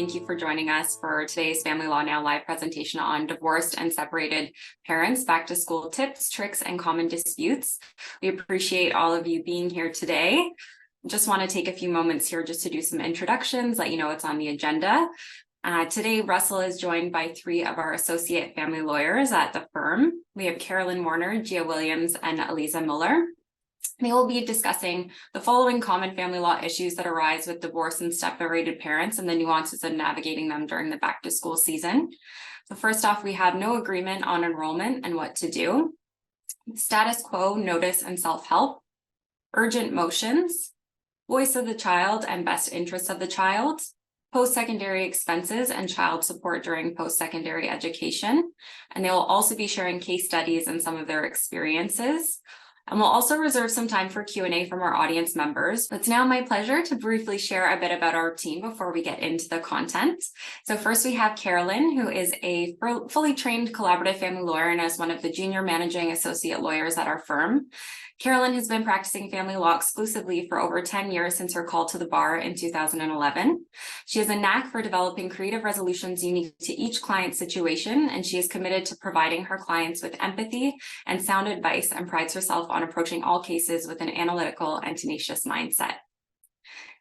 thank you for joining us for today's Family Law Now live presentation on divorced and separated parents, back to school tips, tricks, and common disputes. We appreciate all of you being here today. Just want to take a few moments here just to do some introductions, let you know what's on the agenda. Today, Russell is joined by three of our associate family lawyers at the firm. We have Carolyn Warner, Gia Williams, and Eliza Muller. They will be discussing the following common family law issues that arise with divorced and separated parents and the nuances of navigating them during the back to school season. So first off, we have no agreement on enrollment and what to do, status quo, notice, and self-help, urgent motions, voice of the child and best interests of the child, post-secondary expenses and child support during post-secondary education. And they will also be sharing case studies and some of their experiences. And we'll also reserve some time for Q&A from our audience members. It's now my pleasure to briefly share a bit about our team before we get into the content. So first we have Carolyn, who is a fully trained collaborative family lawyer and is one of the junior managing associate lawyers at our firm. Carolyn has been practicing family law exclusively for over 10 years since her call to the bar in 2011. She has a knack for developing creative resolutions unique to each client's situation, and she is committed to providing her clients with empathy and sound advice and prides herself on approaching all cases with an analytical and tenacious mindset.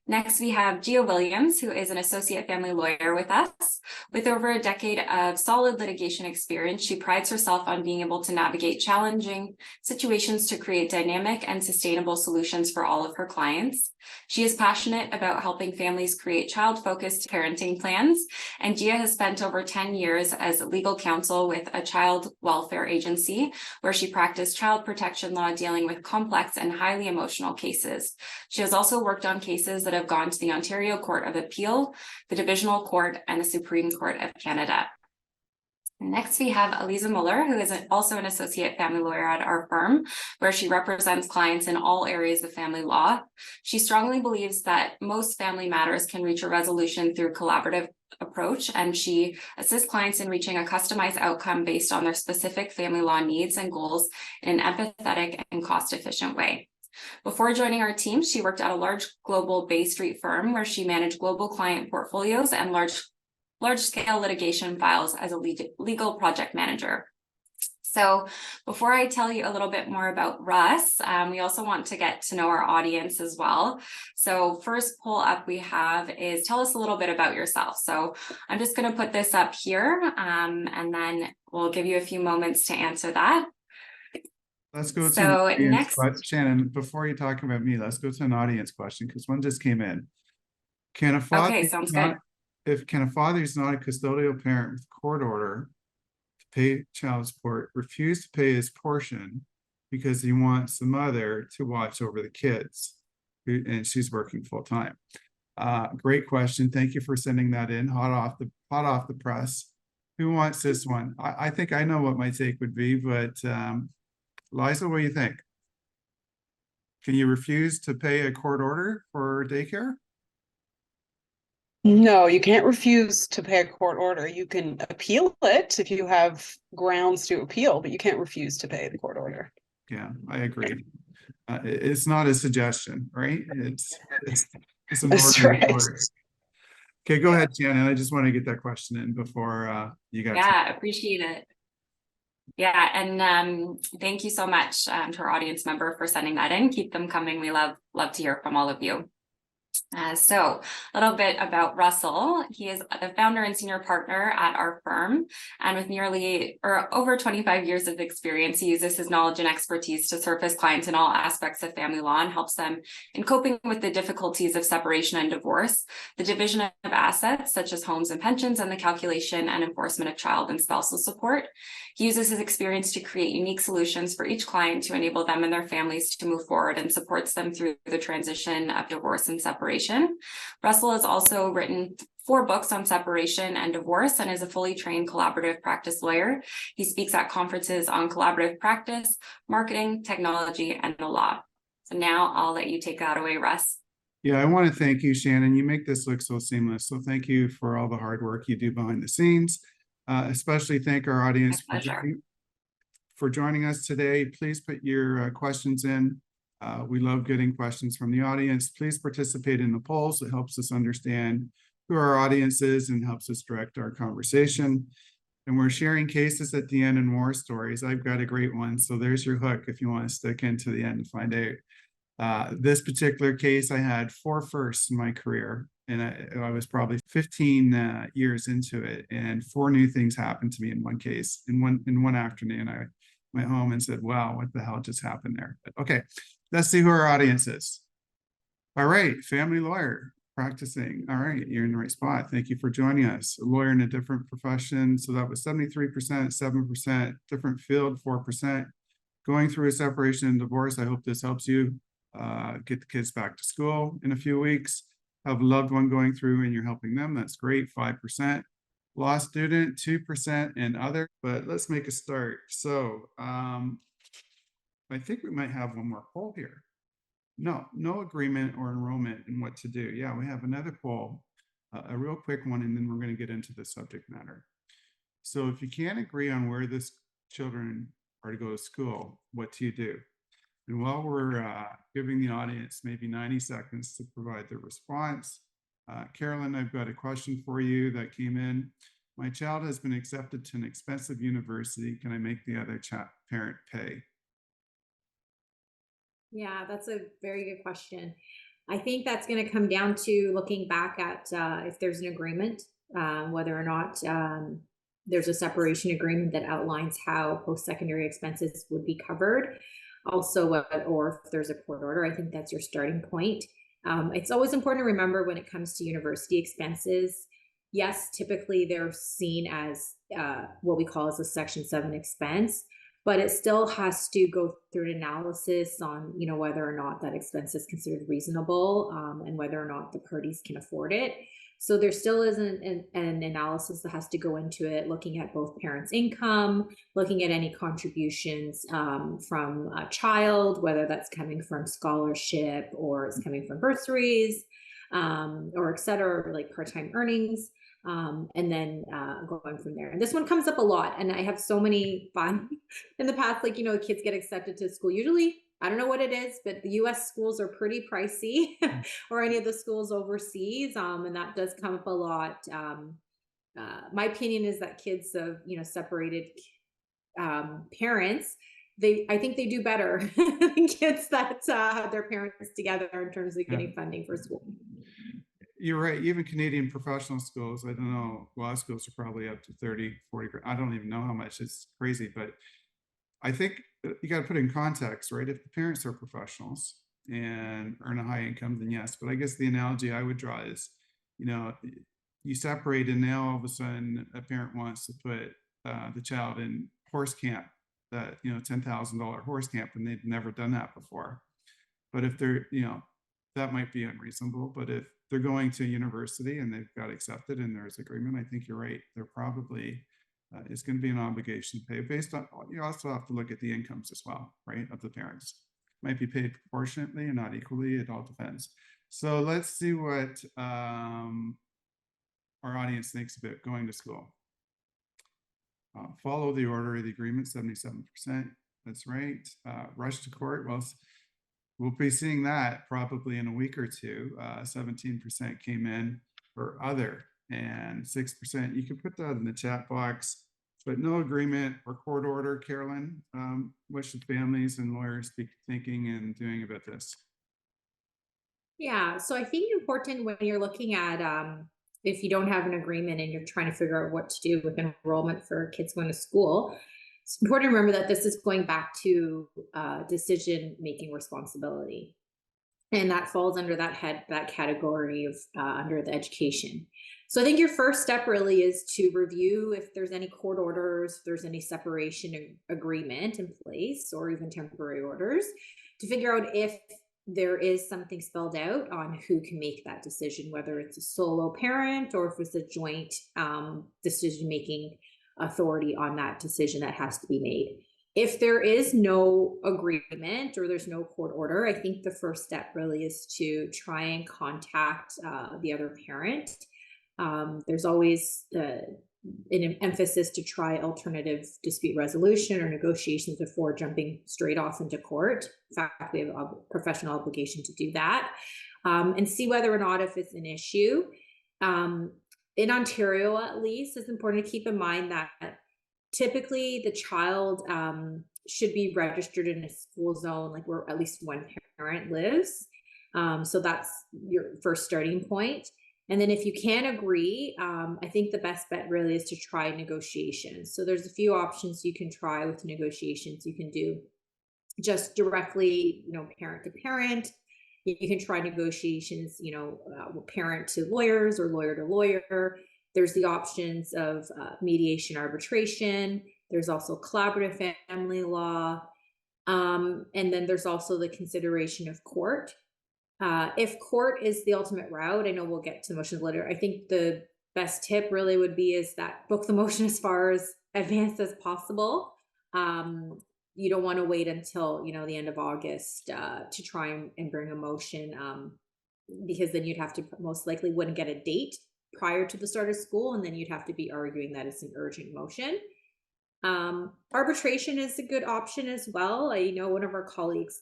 Next, we have Gia Williams, who is an associate family lawyer with us. With over a decade of solid litigation experience, she prides herself on being able to navigate challenging situations to create dynamic and sustainable solutions for all of her clients. She is passionate about helping families create child-focused parenting plans, and Gia has spent over 10 years as legal counsel with a child welfare agency, where she practiced child protection law dealing with complex and highly emotional cases. She has also worked on cases that have gone to the Ontario Court of Appeal, the Divisional Court, and the Supreme Court of Canada. Next, we have Eliza Muller, who is also an associate family lawyer at our firm, where she represents clients in all areas of family law. She strongly believes that most family matters can reach a resolution through collaborative approach, and she assists clients in reaching a customized outcome based on their specific family law needs and goals in an empathetic and cost-efficient way. Before joining our team, she worked at a large global Bay Street firm where she managed global client portfolios and large-scale litigation files as a legal project manager. So before I tell you a little bit more about Russ, we also want to get to know our audience as well. So first poll up we have is tell us a little bit about yourself. So I'm just going to put this up here and then we'll give you a few moments to answer that. Let's go to an audience question. Shannon, before you talk about me, let's go to an audience question because one just came in. Can a father Can a father who's not a custodial parent with court order to pay child support refuse to pay his portion because he wants the mother to watch over the kids and she's working full time? Great question. Thank you for sending that in. Hot off the press. Who wants this one? I think I know what my take would be, but Liza, what do you think? Can you refuse to pay a court order for daycare? No, you can't refuse to pay a court order. You can appeal it if you have grounds to appeal, but you can't refuse to pay the court order. Yeah, I agree. It's not a suggestion, right? It's an order. Right. Okay, go ahead, Shannon. I just want to get that question in before you got. Yeah, appreciate it. Yeah, and thank you so much to our audience member for sending that in. Keep them coming. We love to hear from all of you. So a little bit about Russell. He is the founder and senior partner at our firm, and with over 25 years of experience, he uses his knowledge and expertise to serve his clients in all aspects of family law and helps them in coping with the difficulties of separation and divorce, the division of assets such as homes and pensions, and the calculation and enforcement of child and spousal support. He uses his experience to create unique solutions for each client to enable them and their families to move forward and supports them through the transition of divorce and separation. Russell has also written 4 books on separation and divorce and is a fully trained collaborative practice lawyer. He speaks at conferences on collaborative practice, marketing, technology, and the law. So now I'll let you take that away, Russ. Yeah, I want to thank you, Shannon. You make this look so seamless. So thank you for all the hard work you do behind the scenes. Especially thank our audience for joining us today. Please put your questions in. We love getting questions from the audience. Please participate in the polls. It helps us understand who our audience is and helps us direct our conversation. And we're sharing cases at the end and war stories. I've got a great one. So there's your hook if you want to stick into the end to find out. This particular case, I had 4 firsts in my career, and I was probably 15 years into it, and 4 new things happened to me in one case. In one afternoon, I went home and said, wow, what the hell just happened there? But okay, let's see who our audience is. All right, family lawyer practicing. All right, you're in the right spot. Thank you for joining us. A lawyer in a different profession. So that was 73%, 7%, different field, 4%. Going through a separation and divorce. I hope this helps you get the kids back to school in a few weeks. Have a loved one going through and you're helping them. That's great, 5%. Law student, 2%, and other. But let's make a start. So I think we might have one more poll here. No agreement or enrollment in what to do. Yeah, we have another poll, a real quick one, and then we're going to get into the subject matter. So if you can't agree on where this children are to go to school, what do you do? And while we're giving the audience maybe 90 seconds to provide their response, Carolyn, I've got a question for you that came in. My child has been accepted to an expensive university. Can I make the other parent pay? Yeah, that's a very good question. I think that's going to come down to looking back at if there's an agreement, whether or not there's a separation agreement that outlines how post-secondary expenses would be covered. Also, or if there's a court order, I think that's your starting point. It's always important to remember when it comes to university expenses, yes, typically they're seen as what we call as a Section 7 expense, but it still has to go through an analysis on, whether or not that expense is considered reasonable and whether or not the parties can afford it. So there still is an analysis that has to go into it, looking at both parents' income, looking at any contributions from a child, whether that's coming from scholarship or it's coming from bursaries or et cetera, or like part-time earnings. And then going from there. And this one comes up a lot. And I have so many fun in the past, like, kids get accepted to school. Usually, I don't know what it is, but the US schools are pretty pricey or any of the schools overseas. And that does come up a lot. My opinion is that kids of, separated parents, I think they do better than kids that have their parents together in terms of getting funding for school. You're right. Even Canadian professional schools, I don't know, law schools are probably up to 30, 40. I don't even know how much. It's crazy. But I think you got to put it in context, right? If the parents are professionals and earn a high income, then yes. But I guess the analogy I would draw is, you separate and now all of a sudden a parent wants to put the child in horse camp, that, $10,000 horse camp, and they've never done that before. But if they're, that might be unreasonable. But if they're going to university and they've got accepted and there's agreement, I think you're right. They're probably, it's going to be an obligation to pay based on, you also have to look at the incomes as well, right, of the parents. Might be paid proportionately and not equally. It all depends. So let's see what our audience thinks about going to school. Follow the order of the agreement, 77%. That's right. Rush to court. Well, we'll be seeing that probably in a week or two. 17% came in for other, and 6%. You can put that in the chat box, but no agreement or court order. Carolyn, what should families and lawyers be thinking and doing about this? Yeah, so I think important when you're looking at if you don't have an agreement and you're trying to figure out what to do with enrollment for kids going to school, it's important to remember that this is going back to decision-making responsibility. And that falls under that category of under the education. So I think your first step really is to review if there's any court orders, if there's any separation agreement in place, or even temporary orders, to figure out if there is something spelled out on who can make that decision, whether it's a solo parent or if it's a joint decision-making authority on that decision that has to be made. If there is no agreement or there's no court order, I think the first step really is to try and contact the other parent. There's always an emphasis to try alternative dispute resolution or negotiations before jumping straight off into court. In fact, we have a professional obligation to do that, and see whether or not if it's an issue. In Ontario, at least, it's important to keep in mind that typically the child should be registered in a school zone, like where at least one parent lives. So that's your first starting point. And then if you can't agree, I think the best bet really is to try negotiations. So there's a few options you can try with negotiations. You can do just directly, parent to parent. You can try negotiations, parent to lawyers or lawyer to lawyer. There's the options of mediation, arbitration. There's also collaborative family law. And then there's also the consideration of court. If court is the ultimate route, I know we'll get to motions later. I think the best tip really would be is that book the motion as far as advanced as possible. You don't want to wait until, the end of August to try and bring a motion, because then you'd have to most likely wouldn't get a date prior to the start of school, and then you'd have to be arguing that it's an urgent motion. Arbitration is a good option as well. I know one of our colleagues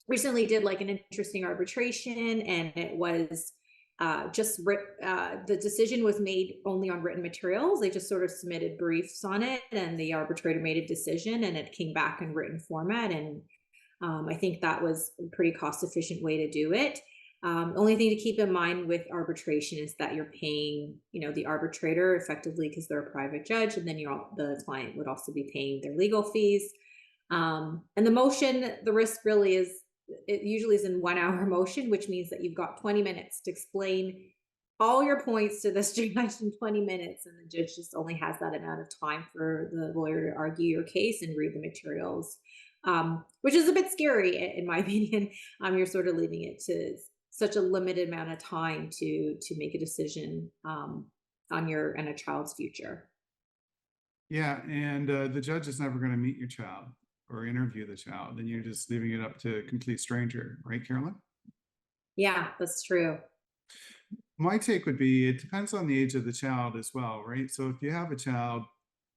recently did like an interesting arbitration, and it was the decision was made only on written materials. They just sort of submitted briefs on it, and the arbitrator made a decision, and it came back in written format. And I think that was a pretty cost efficient way to do it. Only thing to keep in mind with arbitration is that you're paying, the arbitrator effectively because they're a private judge, and then the client would also be paying their legal fees. And the motion, the risk really is, it usually is in 1 hour motion, which means that you've got 20 minutes to explain all your points to this judge in 20 minutes. And the judge just only has that amount of time for the lawyer to argue your case and read the materials, which is a bit scary in my opinion. You're sort of leaving it to such a limited amount of time to make a decision on your and a child's future. Yeah, and the judge is never going to meet your child or interview the child, and you're just leaving it up to a complete stranger, right, Carolyn? Yeah, that's true. My take would be it depends on the age of the child as well, right? So if you have a child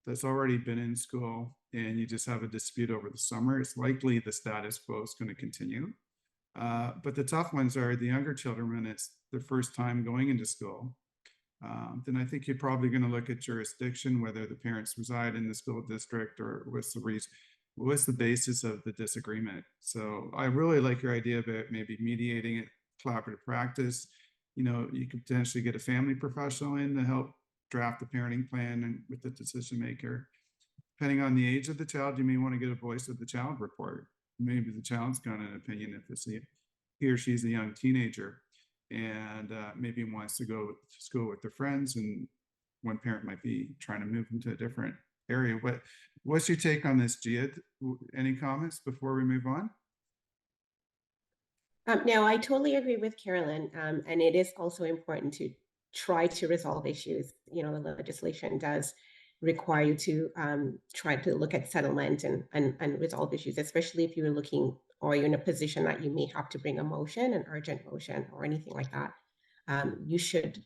that's already been in school and you just have a dispute over the summer, it's likely the status quo is going to continue. But the tough ones are the younger children when it's their first time going into school. Then I think you're probably going to look at jurisdiction, whether the parents reside in the school district or what's the basis of the disagreement. So I really like your idea about maybe mediating it, collaborative practice. You could potentially get a family professional in to help draft the parenting plan and with the decision maker. Depending on the age of the child, you may want to get a voice of the child report. Maybe the child's got an opinion if it's he or she's a young teenager and maybe wants to go to school with their friends, and one parent might be trying to move them to a different area. What's your take on this, Gia? Any comments before we move on? No, I totally agree with Carolyn. And it is also important to try to resolve issues. The legislation does require you to try to look at settlement and resolve issues, especially if you're looking or you're in a position that you may have to bring a motion, an urgent motion or anything like that. You should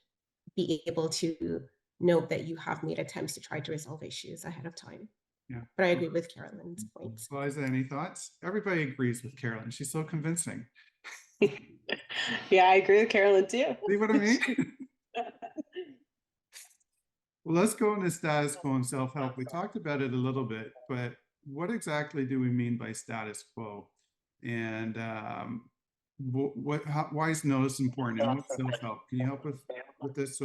be able to note that you have made attempts to try to resolve issues ahead of time. Yeah. But I agree with Carolyn's points. Liza, any thoughts? Everybody agrees with Carolyn. She's so convincing. Yeah, I agree with Carolyn too. See what I mean? Well, let's go into status quo and self-help. We talked about it a little bit, but what exactly do we mean by status quo? And why is notice important? And what's self-help? Can you help with this,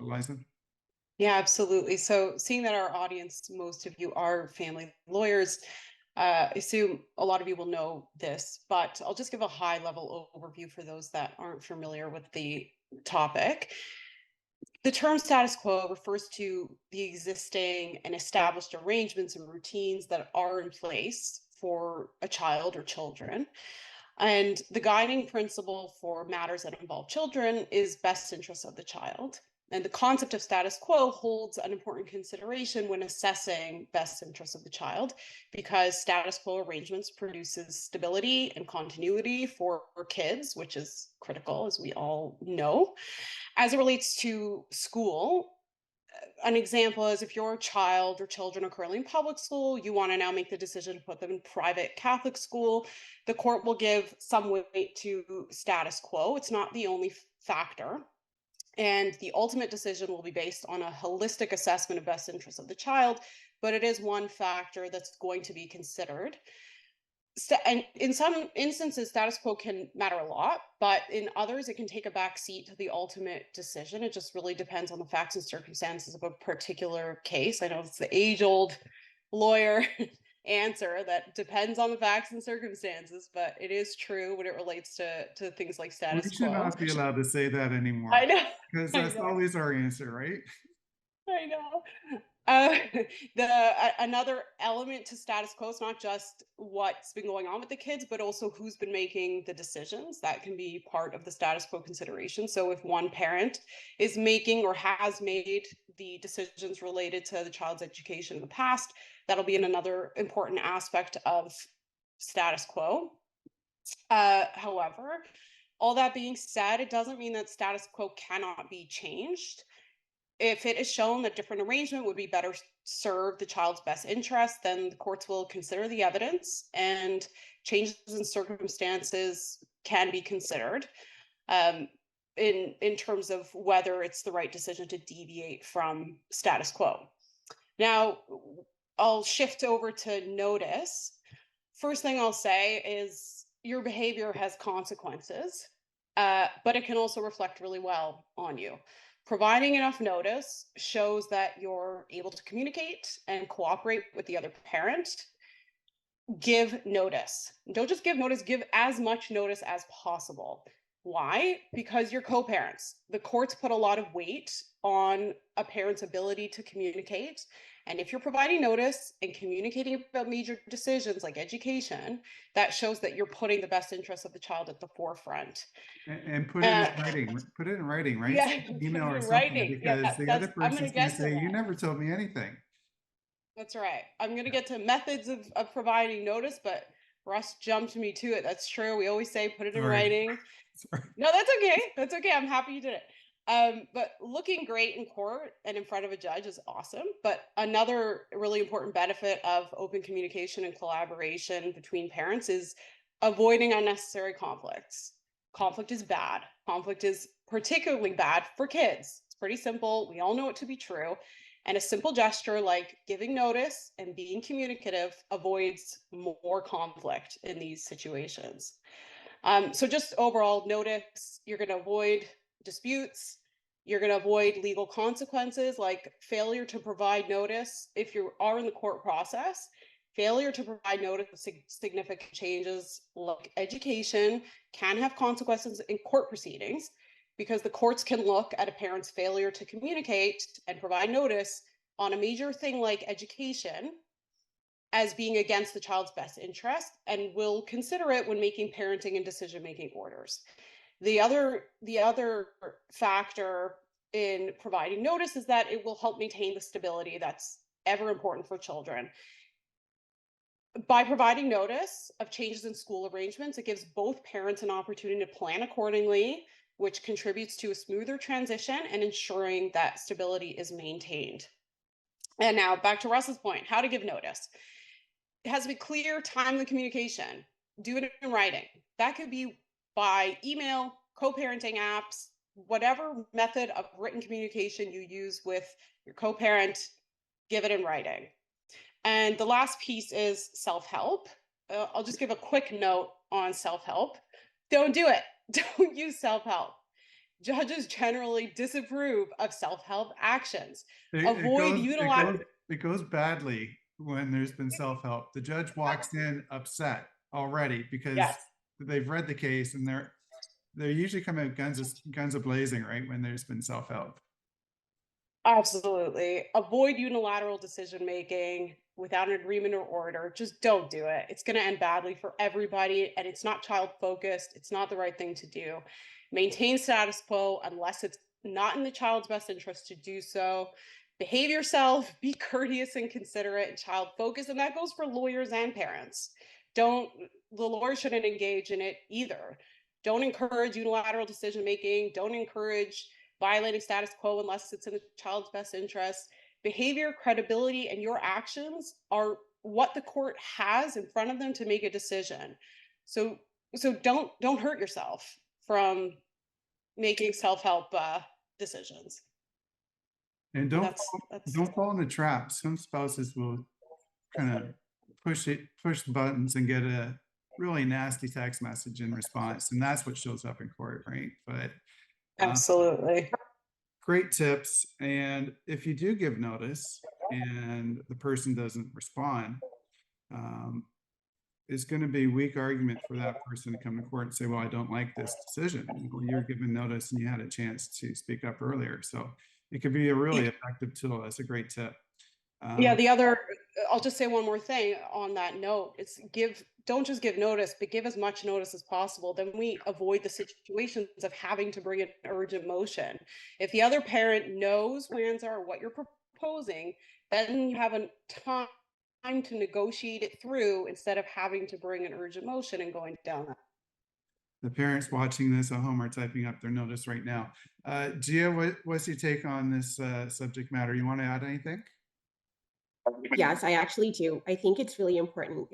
Eliza? Yeah, absolutely. So seeing that our audience, most of you are family lawyers, I assume a lot of you will know this, but I'll just give a high-level overview for those that aren't familiar with the topic. The term status quo refers to the existing and established arrangements and routines that are in place for a child or children. And the guiding principle for matters that involve children is best interest of the child. And the concept of status quo holds an important consideration when assessing best interest of the child, because status quo arrangements produces stability and continuity for kids, which is critical, as we all know. As it relates to school, an example is if your child or children are currently in public school, you want to now make the decision to put them in private Catholic school, the court will give some weight to status quo. It's not the only factor. And the ultimate decision will be based on a holistic assessment of best interests of the child, but it is one factor that's going to be considered. And in some instances, status quo can matter a lot, but in others, it can take a back seat to the ultimate decision. It just really depends on the facts and circumstances of a particular case. I know it's the age-old lawyer answer that depends on the facts and circumstances, but it is true when it relates to things like status quo. We should not be allowed to say that anymore. I know. Because that's always our answer, right? I know. Another element to status quo is not just what's been going on with the kids, but also who's been making the decisions. That can be part of the status quo consideration. So if one parent is making or has made the decisions related to the child's education in the past, that'll be another important aspect of status quo. However, all that being said, it doesn't mean that status quo cannot be changed. If it is shown that different arrangement would be better serve the child's best interest, then the courts will consider the evidence, and changes in circumstances can be considered in terms of whether it's the right decision to deviate from status quo. Now, I'll shift over to notice. First thing I'll say is your behavior has consequences, but it can also reflect really well on you. Providing enough notice shows that you're able to communicate and cooperate with the other parent. Give notice. Don't just give notice, give as much notice as possible. Why? Because you're co-parents. The courts put a lot of weight on a parent's ability to communicate. And if you're providing notice and communicating about major decisions like education, that shows that you're putting the best interests of the child at the forefront. And put it in writing. Put it in writing, right? Yeah, Email or something, writing. because the other person's going to say, "You never told me anything." That's right. I'm going to get to methods of providing notice, but Russ jumped me to it. That's true. We always say put it in writing. No, that's okay. That's okay. I'm happy you did it. But looking great in court and in front of a judge is awesome. But another really important benefit of open communication and collaboration between parents is avoiding unnecessary conflicts. Conflict is bad. Conflict is particularly bad for kids. It's pretty simple. We all know it to be true. And a simple gesture like giving notice and being communicative avoids more conflict in these situations. So just overall notice, you're going to avoid disputes. You're going to avoid legal consequences like failure to provide notice. If you are in the court process, failure to provide notice of significant changes like education can have consequences in court proceedings, because the courts can look at a parent's failure to communicate and provide notice on a major thing like education as being against the child's best interest, and will consider it when making parenting and decision-making orders. The other factor in providing notice is that it will help maintain the stability that's ever important for children. By providing notice of changes in school arrangements, it gives both parents an opportunity to plan accordingly, which contributes to a smoother transition and ensuring that stability is maintained. And now back to Russ's point, how to give notice. It has to be clear, timely communication. Do it in writing. That could be by email, co-parenting apps, whatever method of written communication you use with your co-parent, give it in writing. And the last piece is self-help. I'll just give a quick note on self-help. Don't do it. Don't use self-help. Judges generally disapprove of self-help actions. Avoid unilateral. It goes badly when there's been self-help. The judge walks in upset already because they've read the case, and they're usually coming out guns a blazing, right, when there's been self-help. Absolutely. Avoid unilateral decision making without an agreement or order. Just don't do it. It's going to end badly for everybody, and it's not child focused. It's not the right thing to do. Maintain status quo unless it's not in the child's best interest to do so. Behave yourself, be courteous and considerate and child focused, and that goes for lawyers and parents. The lawyer shouldn't engage in it either. Don't encourage unilateral decision making. Don't encourage violating status quo unless it's in the child's best interest. Behavior, credibility, and your actions are what the court has in front of them to make a decision. So don't hurt yourself from making self-help decisions. And don't fall in the trap. Some spouses will kind of push the buttons and get a really nasty text message in response, and that's what shows up in court, right? But absolutely. Great tips. And if you do give notice and the person doesn't respond, it's going to be a weak argument for that person to come to court and say, well, I don't like this decision. Well, you're given notice and you had a chance to speak up earlier. So it could be a really effective tool. That's a great tip. Yeah, I'll just say one more thing on that note. Don't just give notice, but give as much notice as possible. Then we avoid the situations of having to bring an urgent motion. If the other parent knows plans are what you're proposing, then you have a time to negotiate it through instead of having to bring an urgent motion and going down that. The parents watching this at home are typing up their notice right now. Gia, what's your take on this subject matter? You want to add anything? Yes, I actually do. I think it's really important.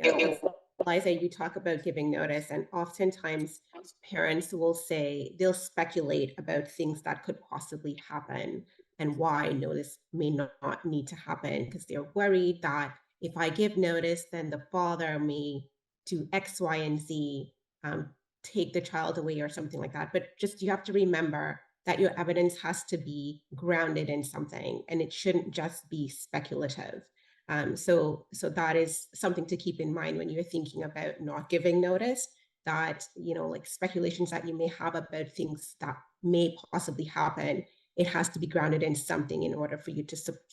Liza, you talk about giving notice, and oftentimes parents will say, they'll speculate about things that could possibly happen and why notice may not need to happen, because they're worried that if I give notice, then the father may do X, Y, and Z, take the child away or something like that. But just, you have to remember that your evidence has to be grounded in something, and it shouldn't just be speculative. So that is something to keep in mind when you're thinking about not giving notice, that, like speculations that you may have about things that may possibly happen, it has to be grounded in something in order for you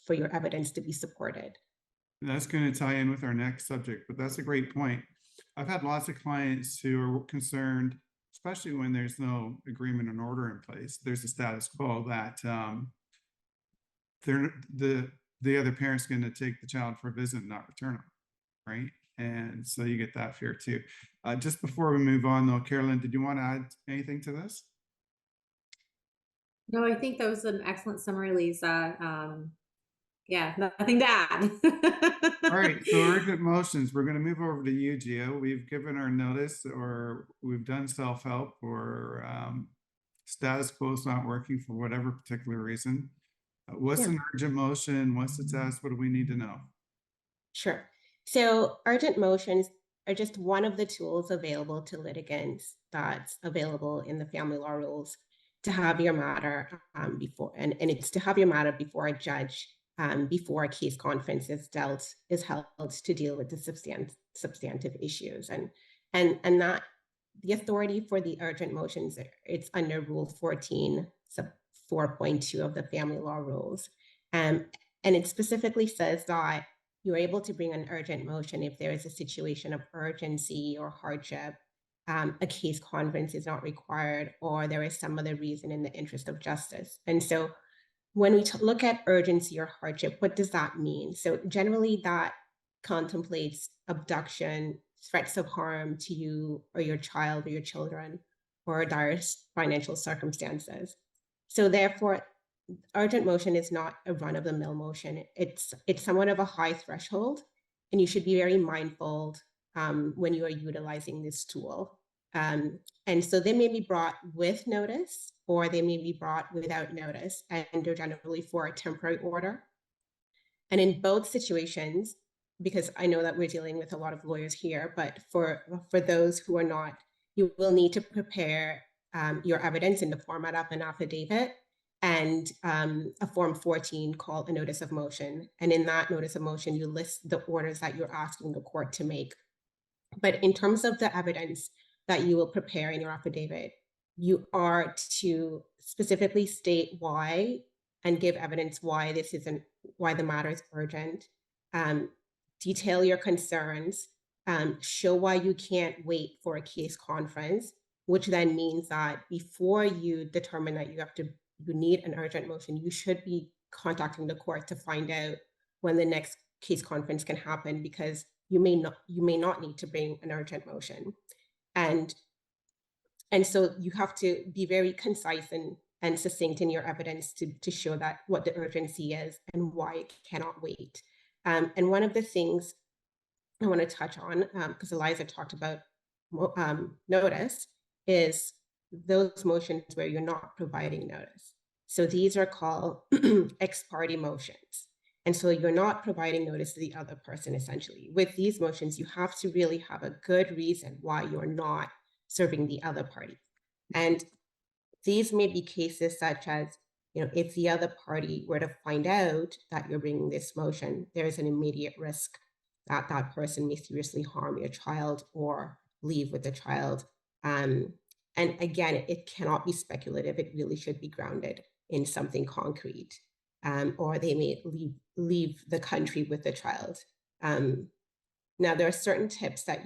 for your evidence to be supported. That's going to tie in with our next subject, but that's a great point. I've had lots of clients who are concerned, especially when there's no agreement and order in place. There's a status quo that the other parent's going to take the child for a visit and not return them, right? And so you get that fear too. Just before we move on though, Carolyn, did you want to add anything to this? No, I think that was an excellent summary, Lisa. Yeah, nothing to add. All right, so urgent motions. We're going to move over to you, Gio. We've given our notice, or we've done self-help, or status quo is not working for whatever particular reason. What's an urgent motion? What's the test? What do we need to know? Sure. So urgent motions are just one of the tools available to litigants that's available in the family law rules to have your matter before, and it's to have your matter before a judge before a case conference is held to deal with the substantive issues. And that the authority for the urgent motions, it's under Rule 14, sub 4.2 of the family law rules. And it specifically says that you're able to bring an urgent motion if there is a situation of urgency or hardship, a case conference is not required, or there is some other reason in the interest of justice. And so when we look at urgency or hardship, what does that mean? So generally that contemplates abduction, threats of harm to you or your child or your children, or dire financial circumstances. So therefore, urgent motion is not a run-of-the-mill motion. It's somewhat of a high threshold, and you should be very mindful when you are utilizing this tool. And so they may be brought with notice, or they may be brought without notice, and they're generally for a temporary order. And in both situations, because I know that we're dealing with a lot of lawyers here, but for those who are not, you will need to prepare your evidence in the format of an affidavit and a Form 14 called a notice of motion. And in that notice of motion, you list the orders that you're asking the court to make. But in terms of the evidence that you will prepare in your affidavit, you are to specifically state why and give evidence why why the matter is urgent, detail your concerns, show why you can't wait for a case conference, which then means that before you determine that you need an urgent motion, you should be contacting the court to find out when the next case conference can happen, because you may not need to bring an urgent motion. And so you have to be very concise and succinct in your evidence to show that what the urgency is and why it cannot wait. And one of the things I want to touch on, because Eliza talked about notice, is those motions where you're not providing notice. So these are called ex parte motions. And so you're not providing notice to the other person, essentially. With these motions, you have to really have a good reason why you're not serving the other party. And these may be cases such as, if the other party were to find out that you're bringing this motion, there is an immediate risk that that person may seriously harm your child or leave with the child. And again, it cannot be speculative. It really should be grounded in something concrete. Or they may leave the country with the child. Now, there are certain tips that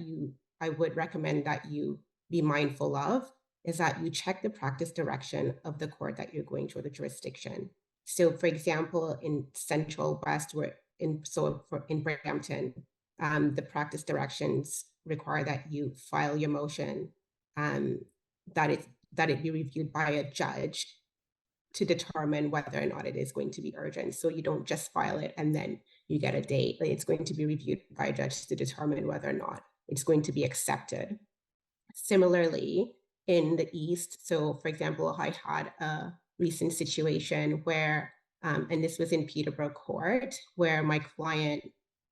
I would recommend that you be mindful of, is that you check the practice direction of the court that you're going to, or the jurisdiction. So, for example, in Central West, in Brampton, the practice directions require that you file your motion, that it be reviewed by a judge to determine whether or not it is going to be urgent. So you don't just file it and then you get a date. It's going to be reviewed by a judge to determine whether or not it's going to be accepted. Similarly, in the East, so for example, I had a recent situation where, and this was in Peterborough Court, where my client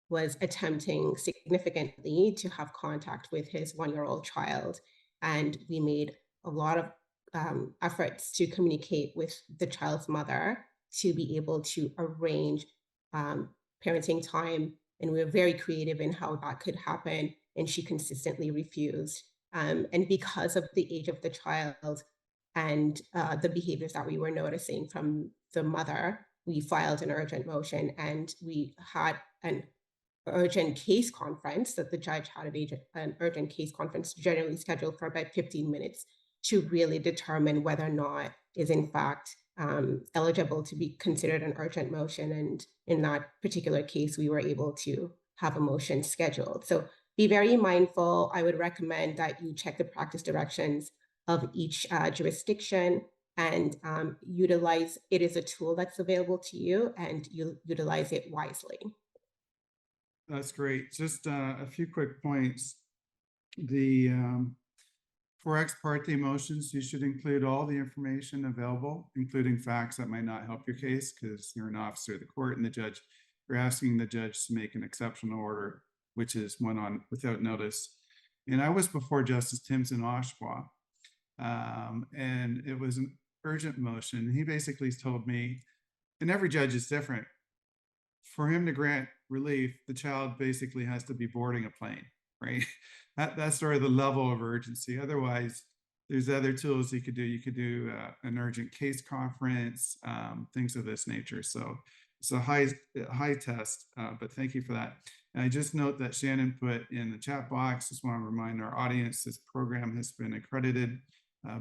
was attempting significantly to have contact with his 1-year-old child. And we made a lot of efforts to communicate with the child's mother to be able to arrange parenting time. And we were very creative in how that could happen. And she consistently refused. And because of the age of the child and the behaviors that we were noticing from the mother, we filed an urgent motion, and we had an urgent case conference that the judge had an urgent case conference generally scheduled for about 15 minutes to really determine whether or not is in fact eligible to be considered an urgent motion. And in that particular case, we were able to have a motion scheduled. So be very mindful. I would recommend that you check the practice directions of each jurisdiction and utilize it as a tool that's available to you, and you utilize it wisely. That's great. Just a few quick points. For ex parte motions, you should include all the information available, including facts that might not help your case, because you're an officer of the court and you're asking the judge to make an exceptional order, which is one on without notice. And I was before Justice Timms in Oshawa, and it was an urgent motion. He basically told me, and every judge is different, for him to grant relief, the child basically has to be boarding a plane, right? That's sort of the level of urgency. Otherwise, there's other tools you could do. You could do an urgent case conference, things of this nature. So it's a high test, but thank you for that. And I just note that Shannon put in the chat box, just want to remind our audience, this program has been accredited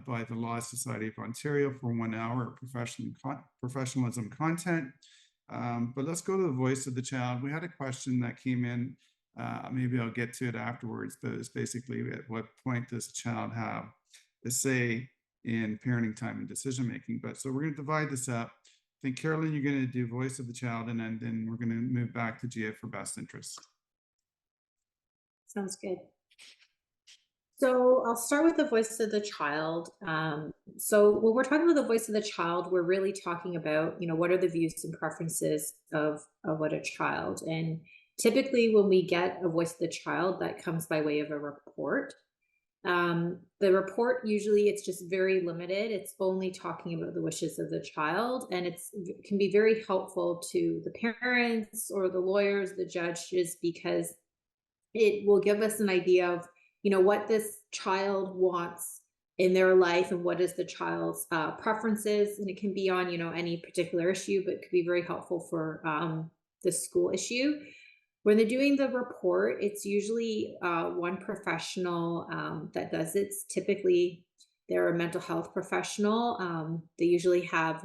by the Law Society of Ontario for 1 hour of professionalism content. But let's go to the voice of the child. We had a question that came in. Maybe I'll get to it afterwards, but it's basically, at what point does a child have a say in parenting time and decision making? But so we're going to divide this up. I think, Carolyn, you're going to do voice of the child, and then we're going to move back to Gia for best interest. Sounds good. So I'll start with the voice of the child. So when we're talking about the voice of the child, we're really talking about, what are the views and preferences of what a child. And typically when we get a voice of the child, that comes by way of a report. The report, usually it's just very limited. It's only talking about the wishes of the child, and it can be very helpful to the parents or the lawyers, the judges, because it will give us an idea of, what this child wants in their life and what is the child's preferences. And it can be on, any particular issue, but it could be very helpful for the school issue. When they're doing the report, it's usually one professional that does it. It's typically, they're a mental health professional. They usually have,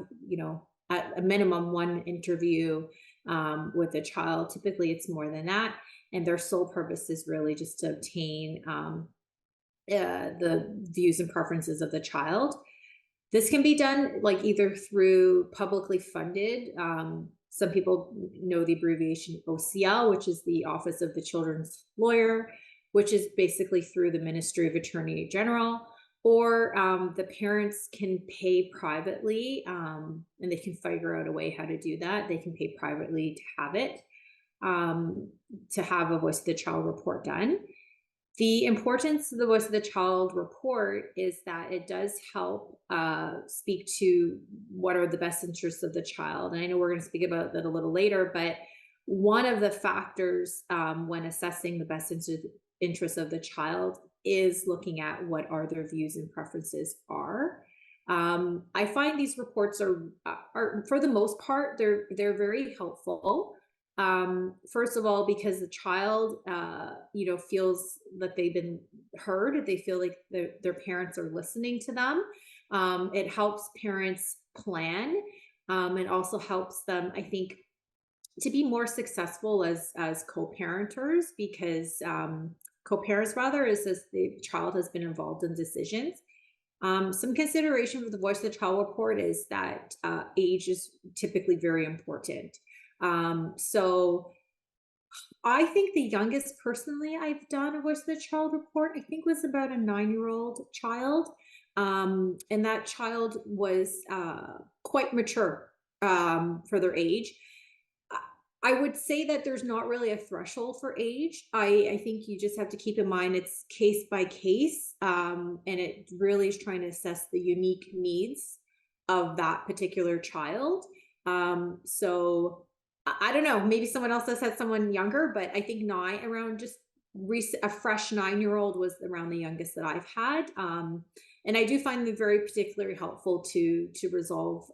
at a minimum, one interview with a child. Typically, it's more than that. And their sole purpose is really just to obtain the views and preferences of the child. This can be done either through publicly funded. Some people know the abbreviation OCL, which is the Office of the Children's Lawyer, which is basically through the Ministry of Attorney General. or the parents can pay privately, and they can figure out a way how to do that. They can pay privately to have it, to have a Voice of the Child report done. The importance of the Voice of the Child report is that it does help speak to what are the best interests of the child. And I know we're going to speak about that a little later, but one of the factors when assessing the best interests of the child is looking at what are their views and preferences are. I find these reports are for the most part, they're very helpful. First of all, because the child, feels that they've been heard, they feel like their parents are listening to them. It helps parents plan. It also helps them, I think, to be more successful as co-parenters, because co-parents rather, is as the child has been involved in decisions. Some consideration for the Voice of the Child report is that age is typically very important. So I think the youngest personally I've done a Voice of the Child report, I think, was about a 9-year-old child. And that child was quite mature for their age. I would say that there's not really a threshold for age. I think you just have to keep in mind it's case by case, and it really is trying to assess the unique needs of that particular child. So I don't know, maybe someone else has had someone younger, but I think around just a fresh 9-year-old was around the youngest that I've had. And I do find them very particularly helpful to resolve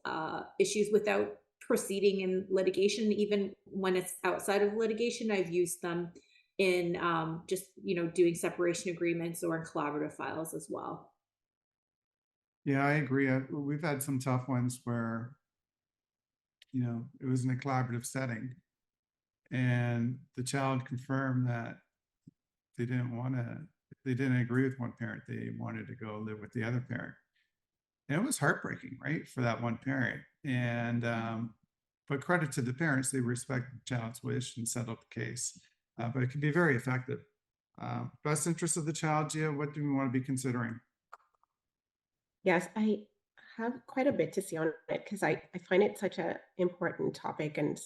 issues without proceeding in litigation. Even when it's outside of litigation, I've used them in just doing separation agreements or in collaborative files as well. Yeah, I agree. We've had some tough ones where it was in a collaborative setting and the child confirmed that they didn't agree with one parent. They wanted to go live with the other parent. And it was heartbreaking, right, for that one parent. And but credit to the parents, they respect the child's wish and settled the case. But it can be very effective. Best interest of the child, Gia, what do we want to be considering? Yes, I have quite a bit to say on it because I find it such an important topic and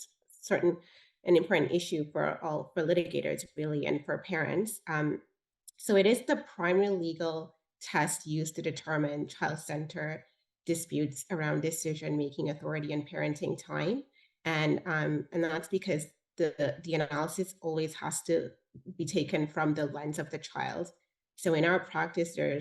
an important issue for litigators, really, and for parents. So it is the primary legal test used to determine child-centered disputes around decision-making authority and parenting time. And that's because the analysis always has to be taken from the lens of the child. So in our practice, there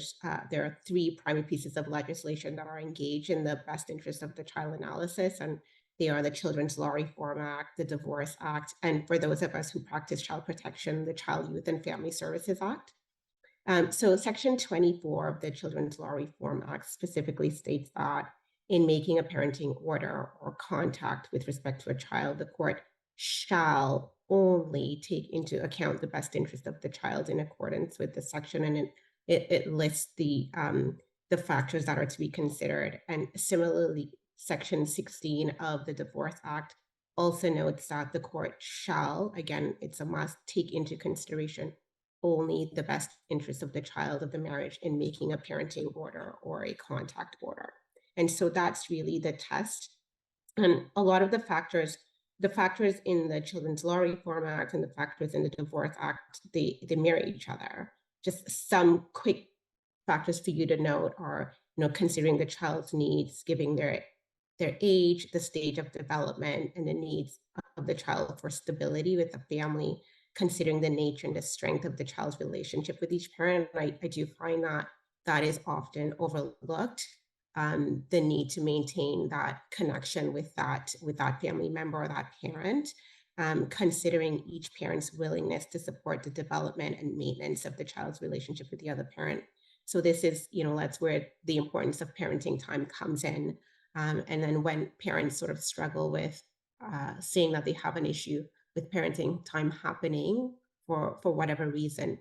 are 3 primary pieces of legislation that are engaged in the best interest of the child analysis, and they are the Children's Law Reform Act, the Divorce Act, and for those of us who practice child protection, the Child, Youth, and Family Services Act. So Section 24 of the Children's Law Reform Act specifically states that in making a parenting order or contact with respect to a child, the court shall only take into account the best interest of the child in accordance with the section, and it lists the factors that are to be considered. And similarly, Section 16 of the Divorce Act also notes that the court shall, again, it's a must, take into consideration only the best interest of the child of the marriage in making a parenting order or a contact order. And so that's really the test. And a lot of the factors in the Children's Law Reform Act and the factors in the Divorce Act, they mirror each other. Just some quick factors for you to note are, considering the child's needs, giving their age, the stage of development, and the needs of the child for stability with the family, considering the nature and the strength of the child's relationship with each parent. I do find that is often overlooked. The need to maintain that connection with that family member or that parent, considering each parent's willingness to support the development and maintenance of the child's relationship with the other parent. So this is, that's where the importance of parenting time comes in. And then when parents sort of struggle with seeing that they have an issue with parenting time happening for whatever reason,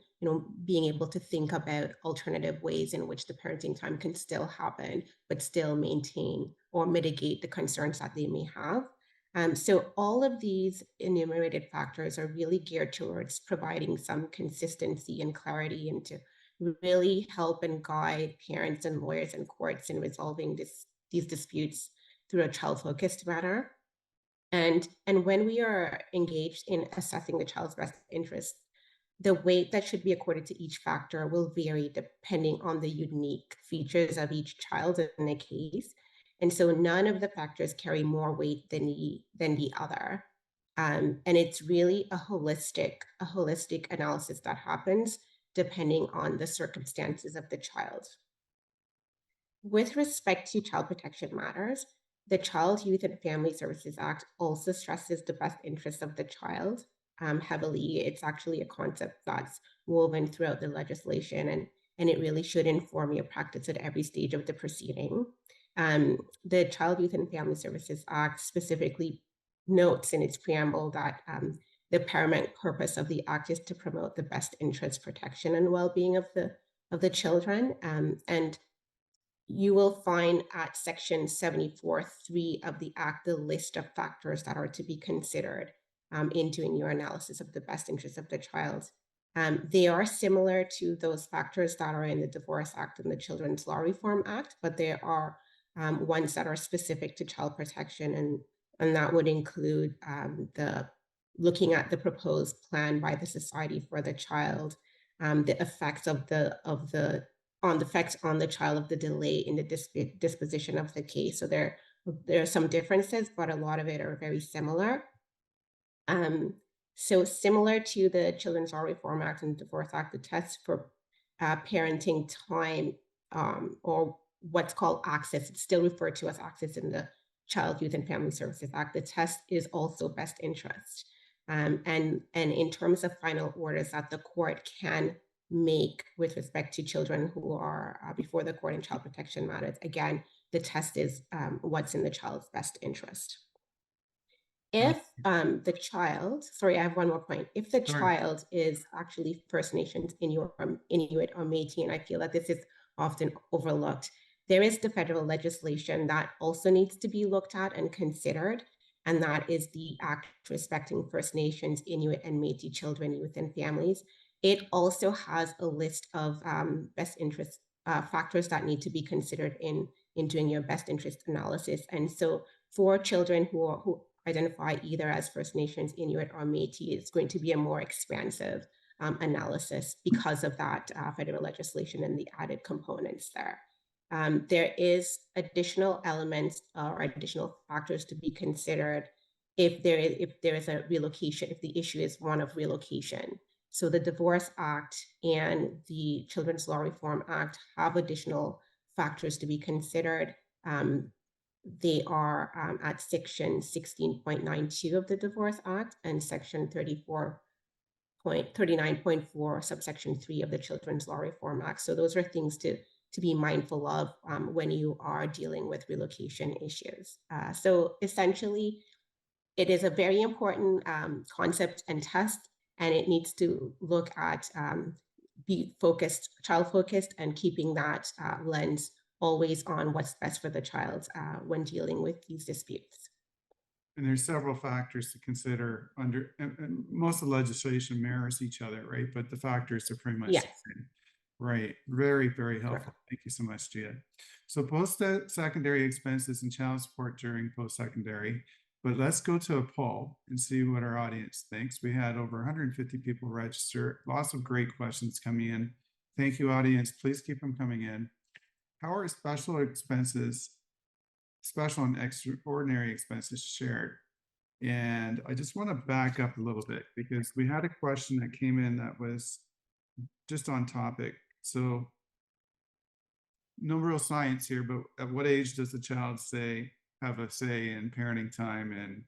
being able to think about alternative ways in which the parenting time can still happen, but still maintain or mitigate the concerns that they may have. So all of these enumerated factors are really geared towards providing some consistency and clarity into really help and guide parents and lawyers and courts in resolving these disputes through a child-focused manner. And when we are engaged in assessing the child's best interest, the weight that should be accorded to each factor will vary depending on the unique features of each child in the case. And so none of the factors carry more weight than the other. And it's really a holistic analysis that happens depending on the circumstances of the child. With respect to child protection matters, the Child, Youth, and Family Services Act also stresses the best interests of the child heavily. It's actually a concept that's woven throughout the legislation, and it really should inform your practice at every stage of the proceeding. The Child, Youth, and Family Services Act specifically notes in its preamble that the paramount purpose of the act is to promote the best interest, protection, and well-being of the children. And you will find at section 74(3) of the act the list of factors that are to be considered in doing your analysis of the best interest of the child. They are similar to those factors that are in the Divorce Act and the Children's Law Reform Act, but there are ones that are specific to child protection, and that would include looking at the proposed plan by the Society for the Child, the effects of the effects on the child of the delay in the disposition of the case. So there are some differences, but a lot of it are very similar. So similar to the Children's Law Reform Act and Divorce Act, the test for parenting time, or what's called access, it's still referred to as access in the Child, Youth, and Family Services Act. The test is also best interest. And in terms of final orders that the court can make with respect to children who are before the court in child protection matters, again, the test is what's in the child's best interest. If the child, sorry, I have one more point. If the child is actually First Nations, Inuit, or Métis, and I feel that this is often overlooked, there is the federal legislation that also needs to be looked at and considered, and that is the Act Respecting First Nations, Inuit, and Métis Children, Youth, and Families. It also has a list of best interest factors that need to be considered in doing your best interest analysis. And so for children who identify either as First Nations, Inuit, or Métis, it's going to be a more expansive analysis because of that federal legislation and the added components there. There is additional elements or additional factors to be considered if there is a relocation, if the issue is one of relocation. So the Divorce Act and the Children's Law Reform Act have additional factors to be considered. They are at section 16.92 of the Divorce Act and section 39.4 subsection 3 of the Children's Law Reform Act. So those are things to be mindful of when you are dealing with relocation issues. So essentially, it is a very important concept and test, and it needs to look at be focused, child focused, and keeping that lens always on what's best for the child when dealing with these disputes. And there's several factors to consider under, and most of the legislation mirrors each other, right? But the factors are pretty much the same. Right. Very, very helpful. Sure. Thank you so much, Gia. So post-secondary expenses and child support during post-secondary. But let's go to a poll and see what our audience thinks. We had over 150 people register. Lots of great questions coming in. Thank you, audience. Please keep them coming in. How are special expenses, special and extraordinary expenses shared? And I just want to back up a little bit because we had a question that came in that was just on topic. So no real science here, but at what age does the child have a say in parenting time and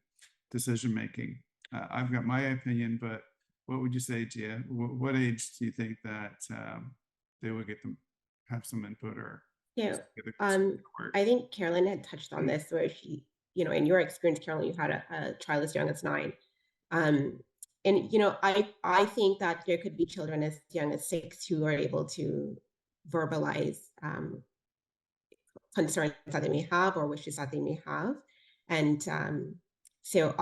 decision making? I've got my opinion, but what would you say, Gia? What age do you think that they would have some input or? Yeah, I think Carolyn had touched on this, where she, in your experience, Carolyn, you had a child as young as 9. And, I think that there could be children as young as 6 who are able to verbalize concerns that they may have or wishes that they may have. And so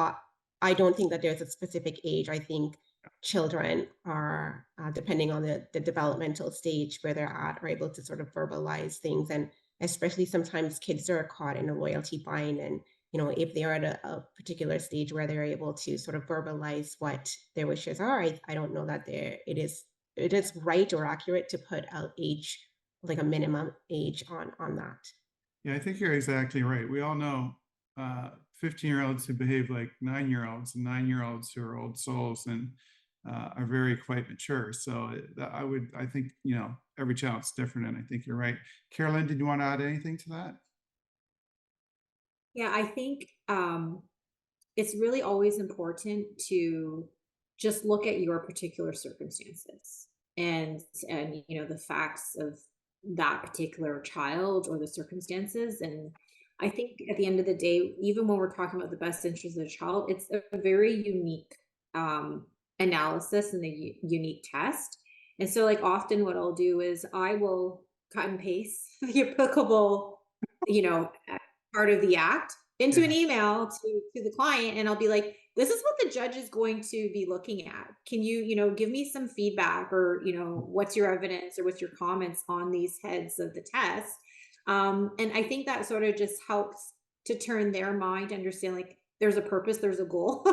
I don't think that there's a specific age. I think children are, depending on the developmental stage where they're at, are able to sort of verbalize things. And especially sometimes kids are caught in a loyalty bind. And, you know, if they are at a particular stage where they're able to sort of verbalize what their wishes are, I don't know that it is right or accurate to put out age, like a minimum age on that. Yeah, I think you're exactly right. We all know 15-year-olds who behave like 9-year-olds and 9-year-olds who are old souls and are very quite mature. So I think, you know, every child's different, and I think you're right. Carolyn, did you want to add anything to that? Yeah, I think it's really always important to just look at your particular circumstances and you know, the facts of that particular child or the circumstances. And I think at the end of the day, even when we're talking about the best interest of the child, it's a very unique analysis and a unique test. And so like often what I'll do is I will cut and paste the applicable, you know, part of the act into an email to the client, and I'll be like, this is what the judge is going to be looking at. Can you know, give me some feedback, or, you know, what's your evidence or what's your comments on these heads of the test? And I think that sort of just helps to turn their mind to understand, like, there's a purpose, there's a goal,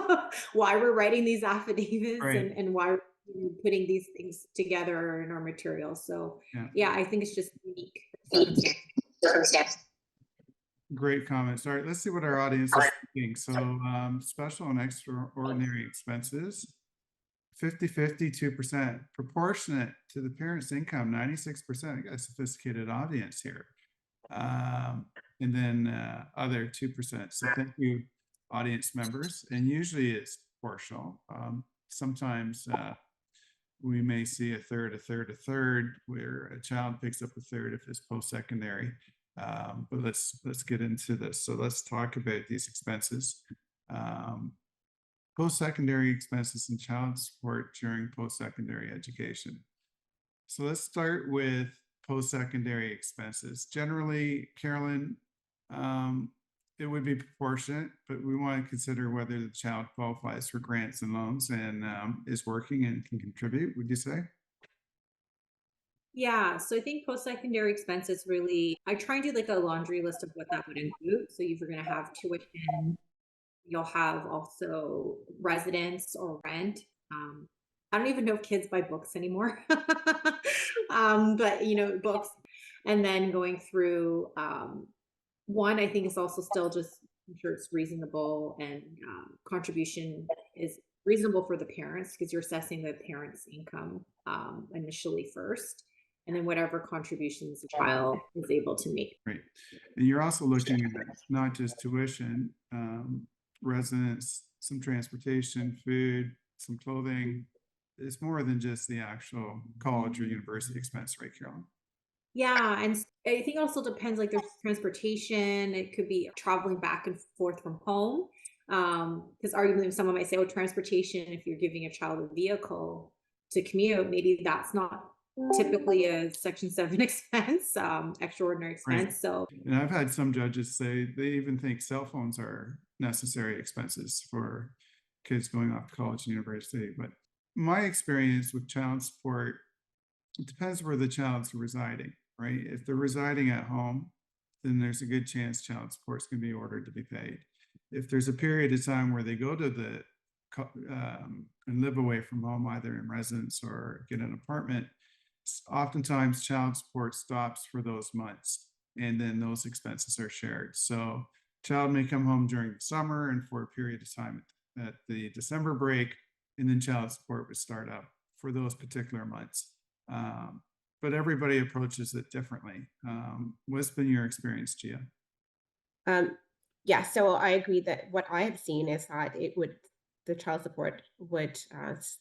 why we're writing these affidavits, Right. and why we're putting these things together in our material. So yeah, I think it's just unique circumstance. Great comments. All right, let's see what our audience is thinking. So special and extraordinary expenses, 50-50, 2%. Proportionate to the parent's income, 96%. I got a sophisticated audience here. And then other 2%. So thank you, audience members. And usually it's proportional. Sometimes we may see a third, where a child picks up a third if it's post-secondary. But let's get into this. So let's talk about these expenses. Post-secondary expenses and child support during post-secondary education. So let's start with post-secondary expenses. Generally, Carolyn, it would be proportionate, but we want to consider whether the child qualifies for grants and loans and is working and can contribute, would you say? Yeah, so I think post-secondary expenses really, I try and do like a laundry list of what that would include. So you're going to have tuition, you'll have also residence or rent. I don't even know if kids buy books anymore, but you know, books, and then going through one, I think is also still just, I'm sure it's reasonable, and contribution is reasonable for the parents because you're assessing the parents' income initially first, and then whatever contributions the child is able to make. Right. And you're also looking at not just tuition, residence, some transportation, food, some clothing. It's more than just the actual college or university expense, right, Carolyn? Yeah, and I think also depends, like there's transportation, it could be traveling back and forth from home. Because arguably someone might say, oh, transportation, if you're giving a child a vehicle to commute, maybe that's not typically a Section 7 expense, extraordinary expense. Right. So, and I've had some judges say they even think cell phones are necessary expenses for kids going off to college and university. But my experience with child support, it depends where the child's residing, right? If they're residing at home, then there's a good chance child support's going to be ordered to be paid. If there's a period of time where they go to the and live away from home, either in residence or get an apartment, oftentimes child support stops for those months, and then those expenses are shared. So child may come home during the summer and for a period of time at the December break, and then child support would start up for those particular months. But everybody approaches it differently. What's been your experience, Gia? Yeah, so I agree that what I have seen is that the child support would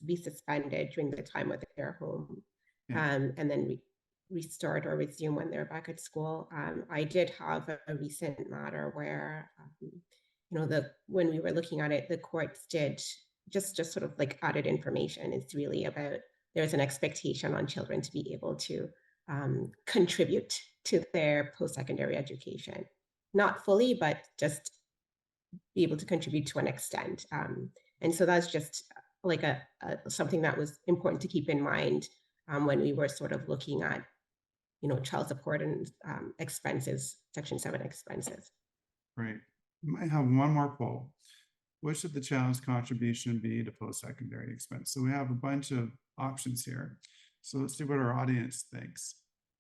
be suspended during the time when they're home, and then restart or resume when they're back at school. I did have a recent matter where, when we were looking at it, the courts did just sort of like added information. It's really about, there's an expectation on children to be able to contribute to their post-secondary education. Not fully, but just be able to contribute to an extent. And so that's just like a something that was important to keep in mind when we were sort of looking at, you know, child support and expenses, Section 7 expenses. Right. You might have one more poll. What should the child's contribution be to post-secondary expense? So we have a bunch of options here. So let's see what our audience thinks.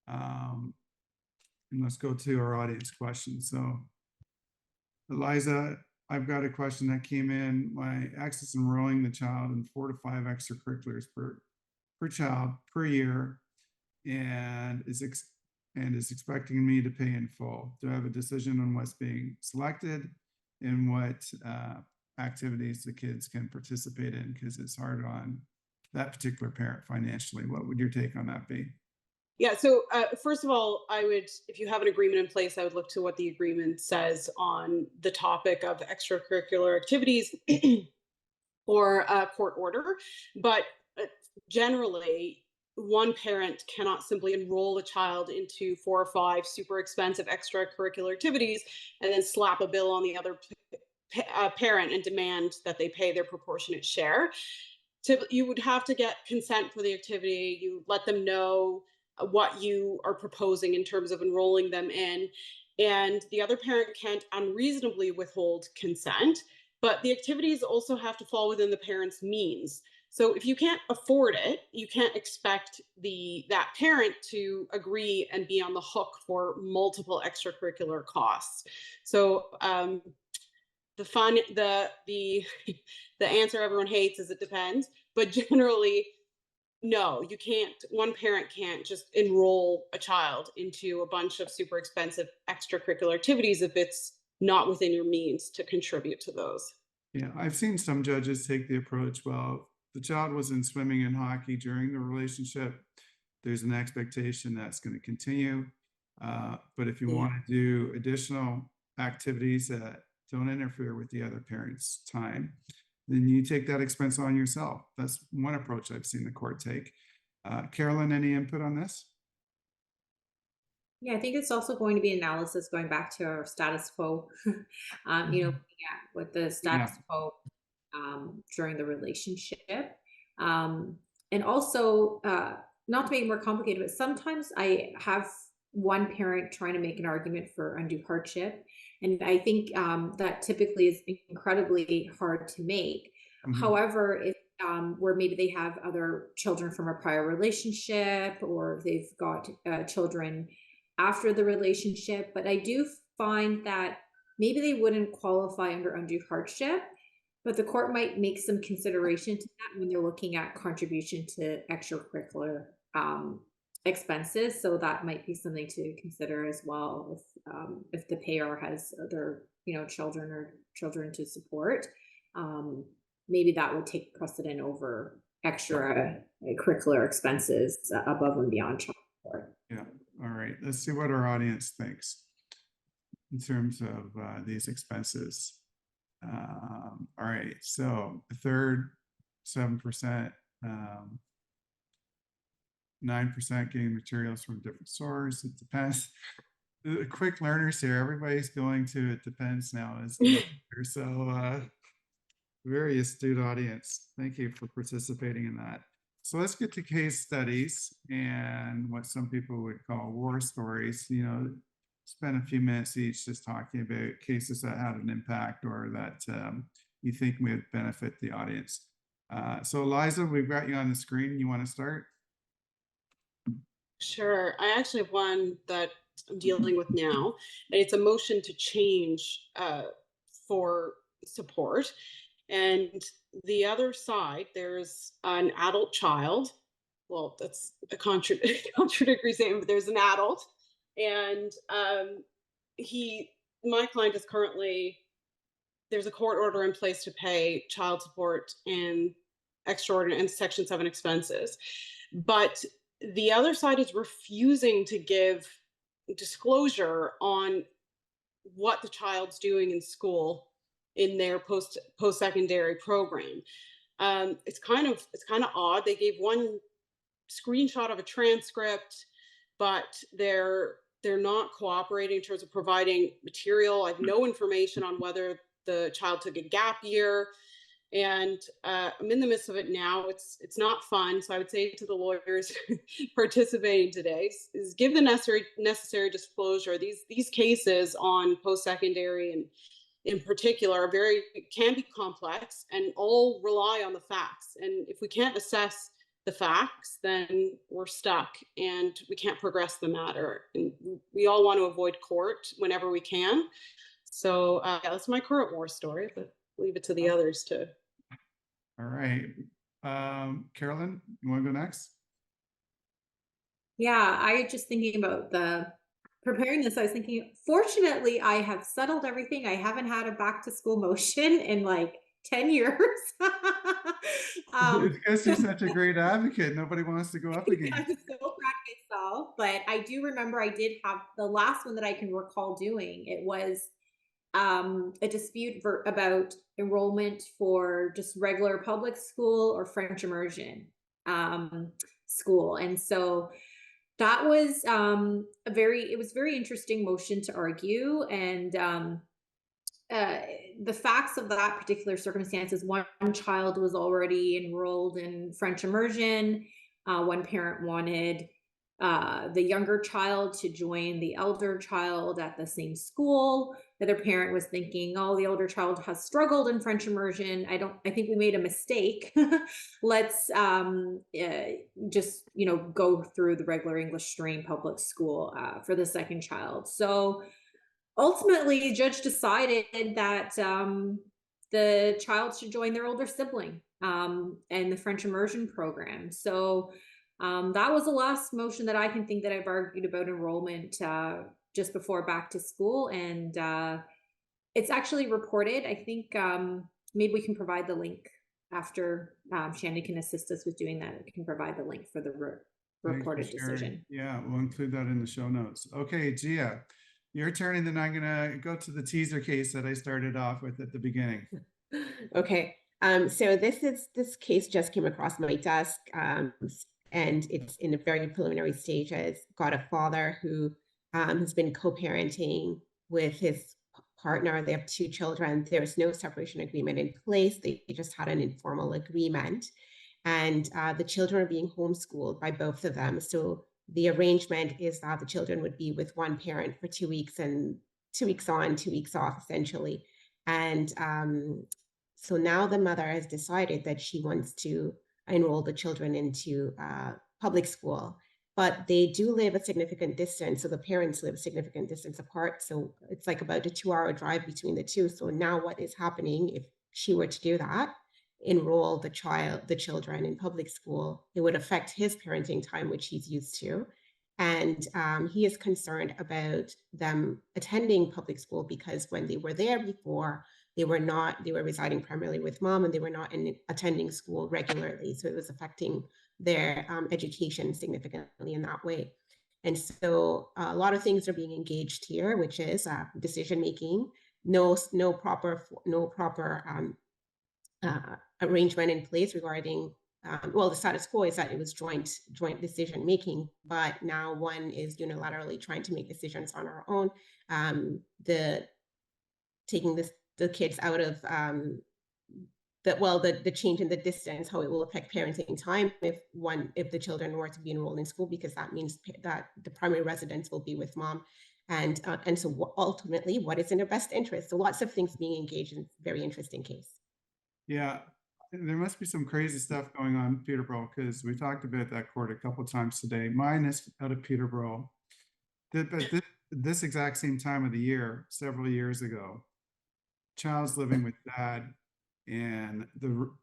And let's go to our audience questions. So Eliza, I've got a question that came in. My ex is enrolling the child in 4 to 5 extracurriculars per child per year, and is expecting me to pay in full. Do I have a decision on what's being selected and what activities the kids can participate in? Because it's hard on that particular parent financially. What would your take on that be? Yeah, so first of all, I would, if you have an agreement in place, I would look to what the agreement says on the topic of extracurricular activities or a court order. But generally, one parent cannot simply enroll a child into 4 or 5 super expensive extracurricular activities and then slap a bill on the other parent and demand that they pay their proportionate share. So you would have to get consent for the activity. You let them know what you are proposing in terms of enrolling them in, and the other parent can't unreasonably withhold consent, but the activities also have to fall within the parent's means. So if you can't afford it, you can't expect that parent to agree and be on the hook for multiple extracurricular costs. So the answer everyone hates is it depends, but generally, no, you can't. One parent can't just enroll a child into a bunch of super expensive extracurricular activities if it's not within your means to contribute to those. Yeah, I've seen some judges take the approach, well, the child was in swimming and hockey during the relationship. There's an expectation that's going to continue. But if you want to do additional activities that don't interfere with the other parent's time, then you take that expense on yourself. That's one approach I've seen the court take. Carolyn, any input on this? Yeah, I think it's also going to be analysis going back to our status quo, you know, looking at what the status quo during the relationship. And also, not to make it more complicated, but sometimes I have one parent trying to make an argument for undue hardship. And I think that typically is incredibly hard to make. However, if where maybe they have other children from a prior relationship, or they've got children after the relationship, but I do find that maybe they wouldn't qualify under undue hardship, but the court might make some consideration to that when they're looking at contribution to extracurricular expenses. So that might be something to consider as well if the payer has other, you know, children to support. Maybe that would take precedent over extra curricular expenses above and beyond child support. Yeah. All right. Let's see what our audience thinks in terms of these expenses. All right. So a third, 7%, 9% getting materials from different sources. It depends. The quick learners here, everybody's going to it depends now. So very astute audience. Thank you for participating in that. So let's get to case studies and what some people would call war stories. You know, spend a few minutes each just talking about cases that had an impact or that you think would benefit the audience. So Eliza, we've got you on the screen. You want to start? Sure. I actually have one that I'm dealing with now, and it's a motion to change for support. And the other side, there's an adult child. Well, that's a contradictory statement, but there's an adult. And my client is currently, there's a court order in place to pay child support and extraordinary and Section 7 expenses. But the other side is refusing to give disclosure on what the child's doing in school in their post-secondary program. It's kind of odd. They gave one screenshot of a transcript, but they're not cooperating in terms of providing material. I have no information on whether the child took a gap year. And I'm in the midst of it now. It's not fun. So I would say to the lawyers participating today is give the necessary disclosure. These cases on post-secondary and in particular are can be complex and all rely on the facts. And if we can't assess the facts, then we're stuck and we can't progress the matter. And we all want to avoid court whenever we can. So that's my current war story, but leave it to the others to. All right. Carolyn, you want to go next? Yeah, I just thinking about preparing this, I was thinking, fortunately, I have settled everything. I haven't had a back to school motion in like 10 years. It's because you're such a great advocate. Nobody wants to go up again. I'm so proud of myself, but I do remember I did have the last one that I can recall doing. It was a dispute about enrollment for just regular public school or French immersion school. And so that was it was very interesting motion to argue. And the facts of that particular circumstance is one child was already enrolled in French immersion. One parent wanted the younger child to join the elder child at the same school. The other parent was thinking, oh, the older child has struggled in French immersion. I think we made a mistake. Let's just, go through the regular English stream public school for the second child. So ultimately, the judge decided that the child should join their older sibling and the French immersion program. So that was the last motion that I can think that I've argued about enrollment just before back to school. And it's actually reported. I think maybe we can provide the link after Shannon can assist us with doing that. We can provide the link for the reported decision. Yeah, we'll include that in the show notes. Okay, Gia, your turn, and then I'm going to go to the teaser case that I started off with at the beginning. Okay. So this case just came across my desk. And it's in the very preliminary stages. Got a father who has been co-parenting with his partner. They have 2 children. There's no separation agreement in place. They just had an informal agreement. And the children are being homeschooled by both of them. So the arrangement is that the children would be with one parent for 2 weeks and 2 weeks on, 2 weeks off, essentially. And so now the mother has decided that she wants to enroll the children into public school, but they do live a significant distance. So the parents live a significant distance apart. So it's like about a 2-hour drive between the two. So now what is happening if she were to do that, enroll the children in public school, it would affect his parenting time, which he's used to. And he is concerned about them attending public school because when they were there before, they were residing primarily with mom and they were not attending school regularly. So it was affecting their education significantly in that way. And so a lot of things are being engaged here, which is decision-making, no proper arrangement in place regarding, well, the status quo is that it was joint decision-making, but now one is unilaterally trying to make decisions on our own. Taking the kids out of the change in the distance, how it will affect parenting time if the children were to be enrolled in school, because that means that the primary residence will be with mom, and so ultimately, what is in their best interest? So lots of things being engaged in. Very interesting case. Yeah, there must be some crazy stuff going on in Peterborough, because we talked about that court a couple of times today. Mine is out of Peterborough. But this exact same time of the year, several years ago, child's living with dad and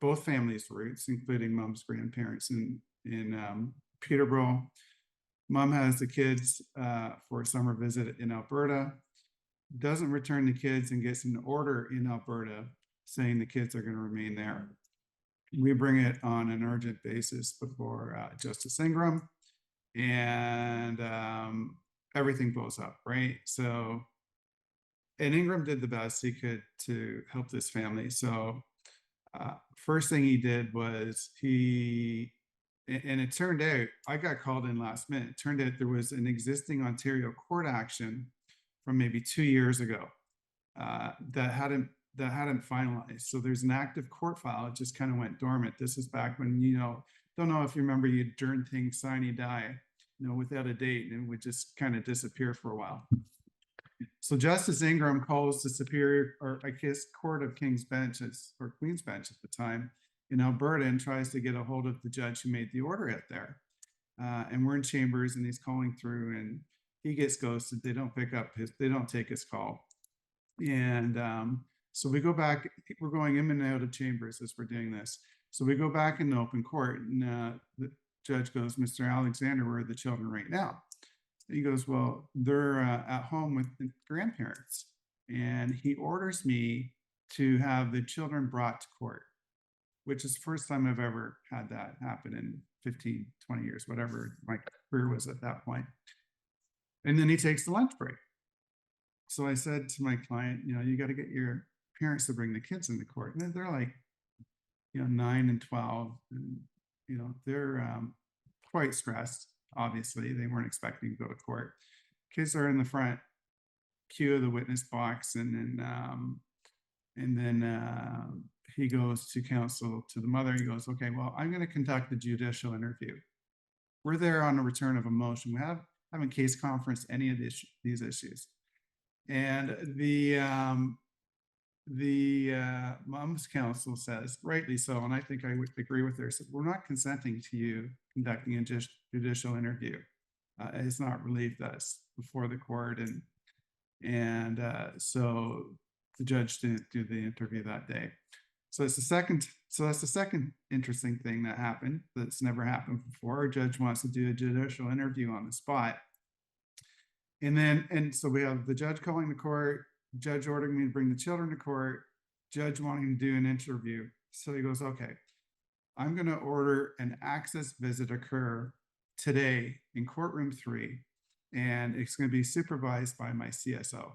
both families' roots, including mom's grandparents in Peterborough. Mom has the kids for a summer visit in Alberta, doesn't return the kids, and gets an order in Alberta saying the kids are going to remain there. We bring it on an urgent basis before Justice Ingram, and everything blows up, right? So, and Ingram did the best he could to help this family. So first thing he did was and it turned out, I got called in last minute. It turned out there was an existing Ontario court action from maybe 2 years ago that that hadn't finalized. So there's an active court file. It just kind of went dormant. This is back when, you know, don't know if you remember, you adjourn things, sine die, you know, without a date, and it would just kind of disappear for a while. So Justice Ingram calls the Superior, or I guess Court of King's Benches or Queen's Bench at the time in Alberta, and tries to get a hold of the judge who made the order out there. And we're in chambers, and he's calling through, and he gets ghosted. They don't pick up they don't take his call. And so we go back, we're going in and out of chambers as we're doing this. So we go back in the open court, and the judge goes, Mr. Alexander, where are the children right now? He goes, well, they're at home with the grandparents. And he orders me to have the children brought to court, which is the first time I've ever had that happen in 15, 20 years, whatever my career was at that point. And then he takes the lunch break. So I said to my client, you know, you got to get your parents to bring the kids into court. And they're like, you know, 9 and 12. And, you know, they're quite stressed. Obviously, they weren't expecting to go to court. Kids are in the front queue of the witness box. And then he goes to counsel to the mother. He goes, okay, well, I'm going to conduct a judicial interview. We're there on a return of a motion. We haven't case conferenced any of these issues. And the mom's counsel says, rightly so, and I think I would agree with her, said, we're not consenting to you conducting a judicial interview. It's not relieved us before the court. And so the judge didn't do the interview that day. So that's the second interesting thing that happened that's never happened before. A judge wants to do a judicial interview on the spot. And so we have the judge calling the court, judge ordering me to bring the children to court, judge wanting to do an interview. So he goes, okay, I'm going to order an access visit occur today in courtroom 3, and it's going to be supervised by my CSO.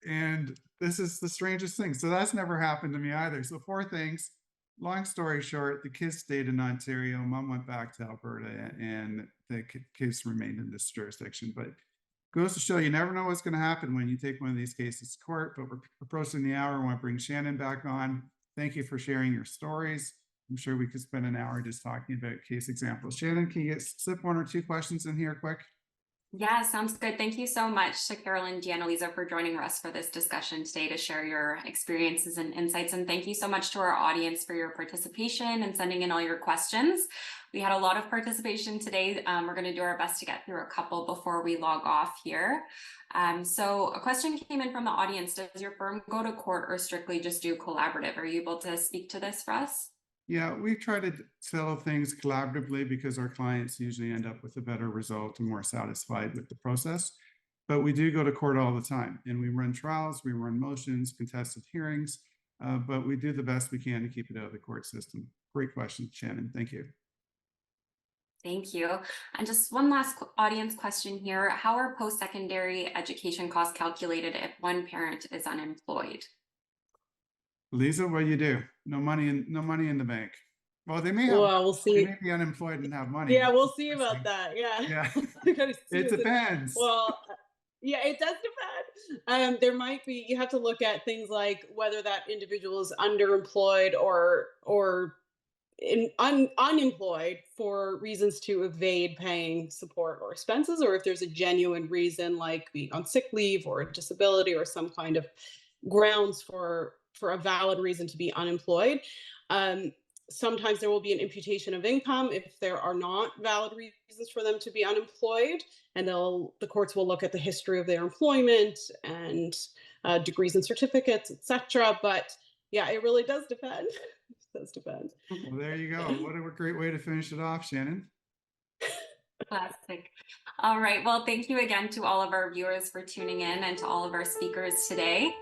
And this is the strangest thing. So that's never happened to me either. So 4 things. Long story short, the kids stayed in Ontario. Mom went back to Alberta, and the kids remained in this jurisdiction. But goes to show you never know what's going to happen when you take one of these cases to court. But we're approaching the hour. I want to bring Shannon back on. Thank you for sharing your stories. I'm sure we could spend an hour just talking about case examples. Shannon, can you slip 1 or 2 questions in here quick? Yeah, sounds good. Thank you so much to Carolyn and Gianna-Lisa for joining us for this discussion today to share your experiences and insights. And thank you so much to our audience for your participation and sending in all your questions. We had a lot of participation today. We're going to do our best to get through a couple before we log off here. So a question came in from the audience. Does your firm go to court or strictly just do collaborative? Are you able to speak to this for us? Yeah, we try to settle things collaboratively because our clients usually end up with a better result and more satisfied with the process. But we do go to court all the time, and we run trials, we run motions, contested hearings, but we do the best we can to keep it out of the court system. Great question, Shannon. Thank you. Thank you. And just one last audience question here. How are post-secondary education costs calculated if one parent is unemployed? Lisa, what do you do? No money in the bank. Well, they may have. Well, we'll see. They may be unemployed and have money. Yeah, we'll see about that. Yeah. Yeah. It depends. Well, yeah, it does depend. There might be. You have to look at things like whether that individual is underemployed or unemployed for reasons to evade paying support or expenses, or if there's a genuine reason like being on sick leave or a disability or some kind of grounds for a valid reason to be unemployed. Sometimes there will be an imputation of income if there are not valid reasons for them to be unemployed, and the courts will look at the history of their employment and degrees and certificates, etc. But yeah, it really does depend. It does depend. Well, there you go. What a great way to finish it off, Shannon. Classic. All right. Well, thank you again to all of our viewers for tuning in and to all of our speakers today.